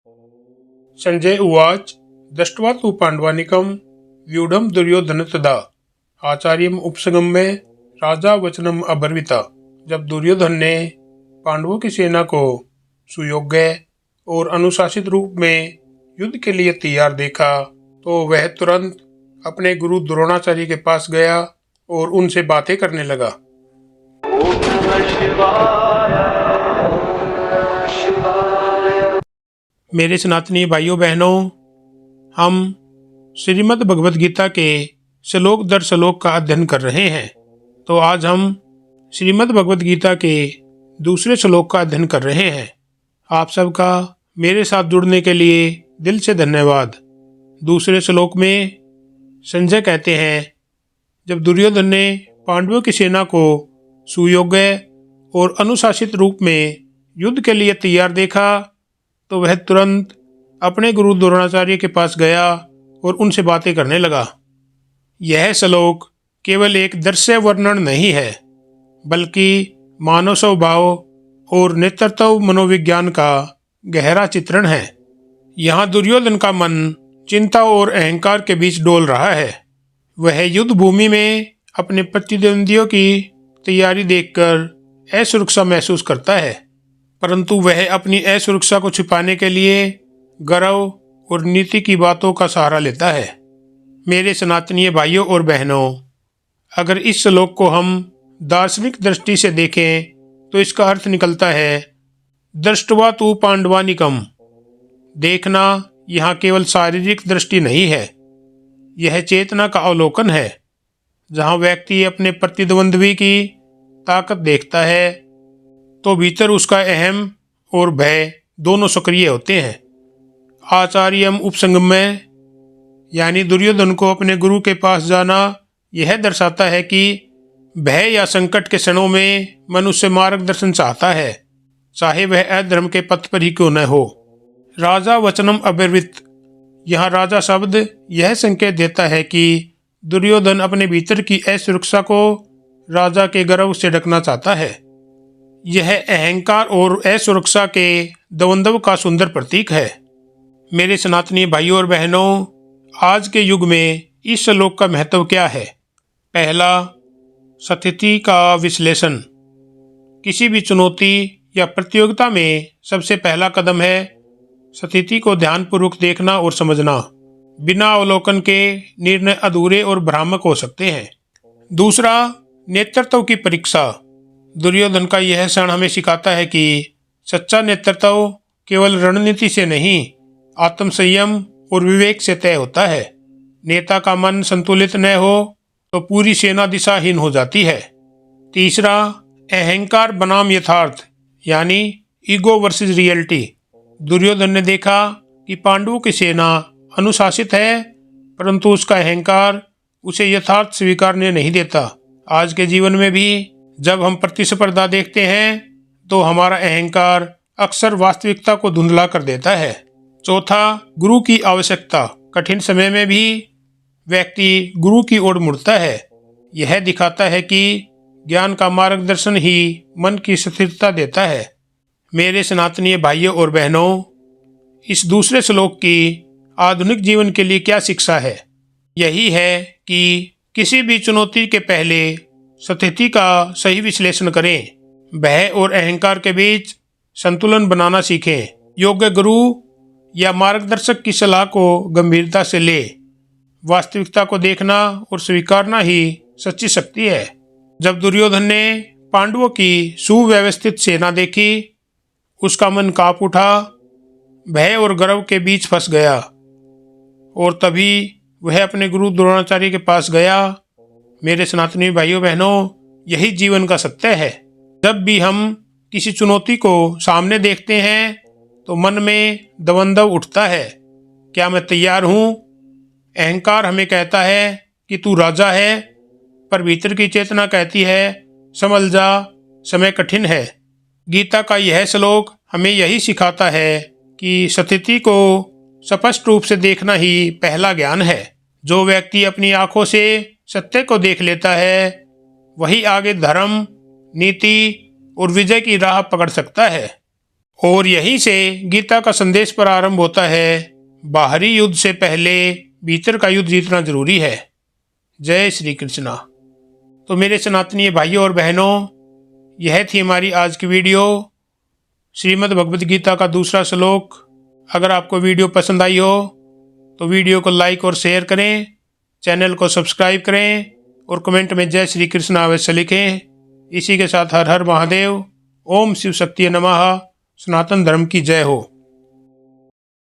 संजय उवाच दृष्ट्वा तु पाण्डवानीकं व्यूढं दुर्योधनस्तदा आचार्यम् उपसंगम्य राजा वचनम अब्रवीत। जब दुर्योधन ने पांडवों की सेना को सुयोग्य और अनुशासित रूप में युद्ध के लिए तैयार देखा तो वह तुरंत अपने गुरु द्रोणाचार्य के पास गया और उनसे बातें करने लगा। मेरे सनातनी भाइयों बहनों, हम श्रीमद् भगवद गीता के श्लोक दर श्लोक का अध्ययन कर रहे हैं। तो आज हम श्रीमद् भगवद गीता के दूसरे श्लोक का अध्ययन कर रहे हैं। आप सबका मेरे साथ जुड़ने के लिए दिल से धन्यवाद। दूसरे श्लोक में संजय कहते हैं, जब दुर्योधन ने पांडवों की सेना को सुयोग्य और अनुशासित रूप में युद्ध के लिए तैयार देखा तो वह तुरंत अपने गुरु द्रोणाचार्य के पास गया और उनसे बातें करने लगा। यह श्लोक केवल एक दृश्य वर्णन नहीं है, बल्कि मानव स्वभाव और नेतृत्व मनोविज्ञान का गहरा चित्रण है। यहाँ दुर्योधन का मन चिंता और अहंकार के बीच डोल रहा है। वह युद्ध भूमि में अपने प्रतिद्वंदियों की तैयारी देखकर असुरक्षा महसूस करता है, परंतु वह अपनी असुरक्षा को छिपाने के लिए गर्व और नीति की बातों का सहारा लेता है। मेरे सनातनीय भाइयों और बहनों, अगर इस श्लोक को हम दार्शनिक दृष्टि से देखें तो इसका अर्थ निकलता है दृष्ट्वा तु पांडवानीकम। देखना यहाँ केवल शारीरिक दृष्टि नहीं है, यह चेतना का अवलोकन है, जहाँ व्यक्ति अपने प्रतिद्वंद्वी की ताकत देखता है तो भीतर उसका अहम और भय दोनों सक्रिय होते हैं। आचार्यम उपसंगम्य यानी दुर्योधन को अपने गुरु के पास जाना यह दर्शाता है कि भय या संकट के क्षणों में मनुष्य मार्गदर्शन चाहता है, चाहे वह अधर्म के पथ पर ही क्यों न हो। राजा वचनम अब्रवीत, यहाँ राजा शब्द यह संकेत देता है कि दुर्योधन अपने भीतर की असुरक्षा को राजा के गर्व से ढकना चाहता है। यह अहंकार और असुरक्षा के द्वंद्व का सुंदर प्रतीक है। मेरे सनातनी भाइयों और बहनों, आज के युग में इस श्लोक का महत्व क्या है? पहला, स्थिति का विश्लेषण। किसी भी चुनौती या प्रतियोगिता में सबसे पहला कदम है स्थिति को ध्यानपूर्वक देखना और समझना। बिना अवलोकन के निर्णय अधूरे और भ्रामक हो सकते हैं। दूसरा, नेतृत्व की परीक्षा। दुर्योधन का यह क्षण हमें सिखाता है कि सच्चा नेतृत्व केवल रणनीति से नहीं, आत्मसंयम और विवेक से तय होता है। नेता का मन संतुलित न हो तो पूरी सेना दिशाहीन हो जाती है। तीसरा, अहंकार बनाम यथार्थ यानी ईगो वर्सेस रियलिटी। दुर्योधन ने देखा कि पांडवों की सेना अनुशासित है, परंतु उसका अहंकार उसे यथार्थ स्वीकारने नहीं देता। आज के जीवन में भी जब हम प्रतिस्पर्धा देखते हैं तो हमारा अहंकार अक्सर वास्तविकता को धुंधला कर देता है। चौथा, गुरु की आवश्यकता। कठिन समय में भी व्यक्ति गुरु की ओर मुड़ता है। यह दिखाता है कि ज्ञान का मार्गदर्शन ही मन की स्थिरता देता है। मेरे सनातनीय भाइयों और बहनों, इस दूसरे श्लोक की आधुनिक जीवन के लिए क्या शिक्षा है? यही है कि किसी भी चुनौती के पहले स्थिति का सही विश्लेषण करें। भय और अहंकार के बीच संतुलन बनाना सीखें। योग्य गुरु या मार्गदर्शक की सलाह को गंभीरता से ले। वास्तविकता को देखना और स्वीकारना ही सच्ची शक्ति है। जब दुर्योधन ने पांडवों की सुव्यवस्थित सेना देखी, उसका मन कांप उठा, भय और गर्व के बीच फंस गया और तभी वह अपने गुरु द्रोणाचार्य के पास गया। मेरे सनातनी भाइयों बहनों, यही जीवन का सत्य है। जब भी हम किसी चुनौती को सामने देखते हैं तो मन में द्वंद्व उठता है। क्या मैं तैयार हूँ? अहंकार हमें कहता है कि तू राजा है, पर भीतर की चेतना कहती है संभल जा, समय कठिन है। गीता का यह श्लोक हमें यही सिखाता है कि स्थिति को स्पष्ट रूप से देखना ही पहला ज्ञान है। जो व्यक्ति अपनी आंखों से सत्य को देख लेता है, वही आगे धर्म, नीति और विजय की राह पकड़ सकता है। और यहीं से गीता का संदेश प्रारंभ होता है। बाहरी युद्ध से पहले भीतर का युद्ध जीतना जरूरी है। जय श्री कृष्णा। तो मेरे सनातनीय भाइयों और बहनों, यह थी हमारी आज की वीडियो, श्रीमद् भगवद गीता का दूसरा श्लोक। अगर आपको वीडियो पसंद आई हो तो वीडियो को लाइक और शेयर करें, चैनल को सब्सक्राइब करें और कमेंट में जय श्री कृष्ण अवश्य लिखें। इसी के साथ हर हर महादेव। ओम शिव शक्ति नमः। सनातन धर्म की जय हो।